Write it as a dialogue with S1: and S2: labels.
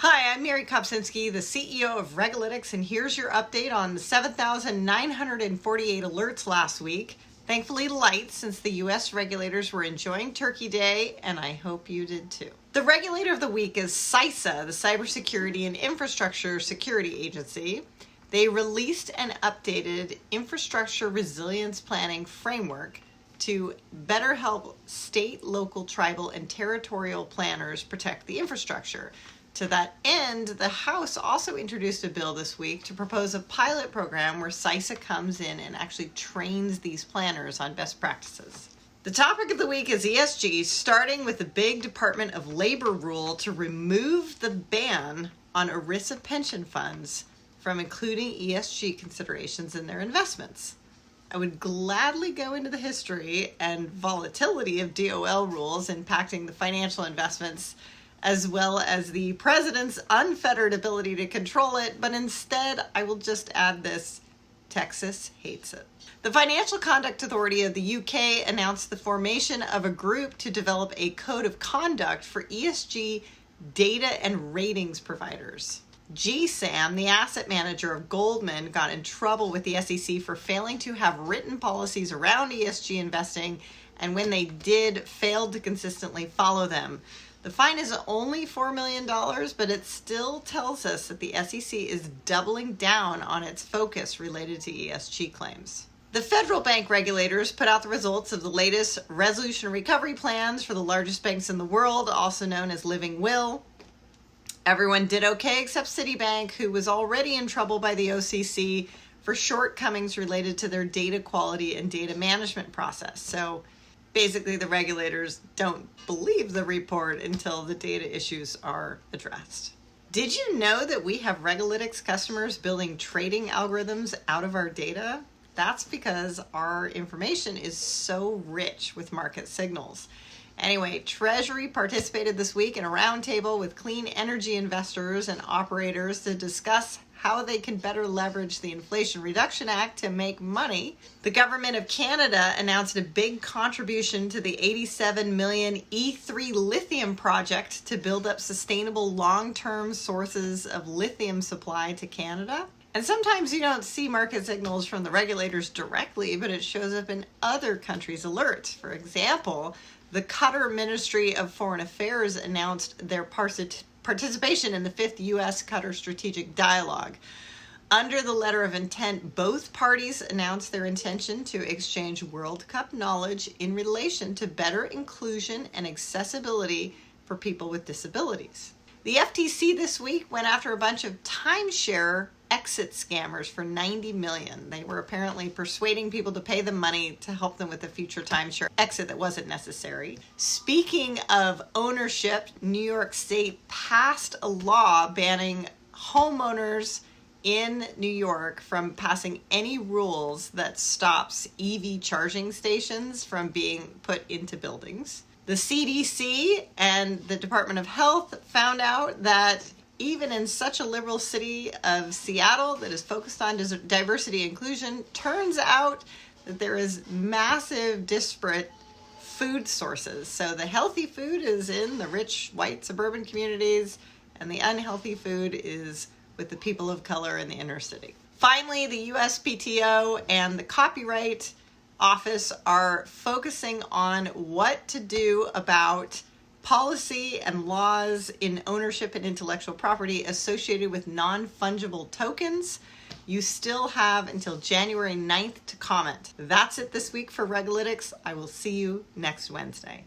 S1: Hi, I'm Mary Kopczynski, the CEO of Regalytics, and here's your update on the 7,948 alerts last week. Thankfully light, since the U.S. regulators were enjoying Turkey Day, and I hope you did too. The regulator of the week is CISA, the Cybersecurity and Infrastructure Security Agency. They released an updated infrastructure resilience planning framework to better help state, local, tribal, and territorial planners protect the infrastructure. To that end, the House also introduced a bill this week to propose a pilot program where CISA comes in and actually trains these planners on best practices. The topic of the week is ESG, starting with the big Department of Labor rule to remove the ban on ERISA pension funds from including ESG considerations in their investments. I would gladly go into the history and volatility of DOL rules impacting the financial investments, as well as the president's unfettered ability to control it, but instead I will just add this: Texas hates it. The Financial Conduct Authority of the UK announced the formation of a group to develop a code of conduct for ESG data and ratings providers. GSAM, the asset manager of Goldman, got in trouble with the SEC for failing to have written policies around ESG investing, and when they did, failed to consistently follow them. The fine is only $4 million, but it still tells us that the SEC is doubling down on its focus related to ESG claims. The federal bank regulators put out the results of the latest resolution and recovery plans for the largest banks in the world, also known as Living Will. Everyone did okay except Citibank, who was already in trouble by the OCC for shortcomings related to their data quality and data management process. So basically, the regulators don't believe the report until the data issues are addressed. Did you know that we have Regalytics customers building trading algorithms out of our data? That's because our information is so rich with market signals. Anyway, Treasury participated this week in a roundtable with clean energy investors and operators to discuss how they can better leverage the Inflation Reduction Act to make money. The government of Canada announced a big contribution to the $87 million E3 lithium project to build up sustainable long-term sources of lithium supply to Canada. And sometimes you don't see market signals from the regulators directly, but it shows up in other countries' alerts. For example, the Qatar Ministry of Foreign Affairs announced their participation in the 5th U.S.-Qatar Strategic Dialogue. Under the letter of intent, both parties announced their intention to exchange World Cup knowledge in relation to better inclusion and accessibility for people with disabilities. The FTC this week went after a bunch of timeshare exit scammers for $90 million. They were apparently persuading people to pay them money to help them with a future timeshare exit that wasn't necessary. Speaking of ownership, New York State passed a law banning homeowners in New York from passing any rules that stops EV charging stations from being put into buildings. The CDC and the Department of Health found out that even in such a liberal city of Seattle that is focused on diversity and inclusion, turns out that there is massive disparate food sources. So the healthy food is in the rich white suburban communities, and the unhealthy food is with the people of color in the inner city. Finally, the USPTO and the Copyright Office are focusing on what to do about policy and laws in ownership and intellectual property associated with non-fungible tokens. You still have until January 9th to comment. That's it this week for Regalytics. I will see you next Wednesday.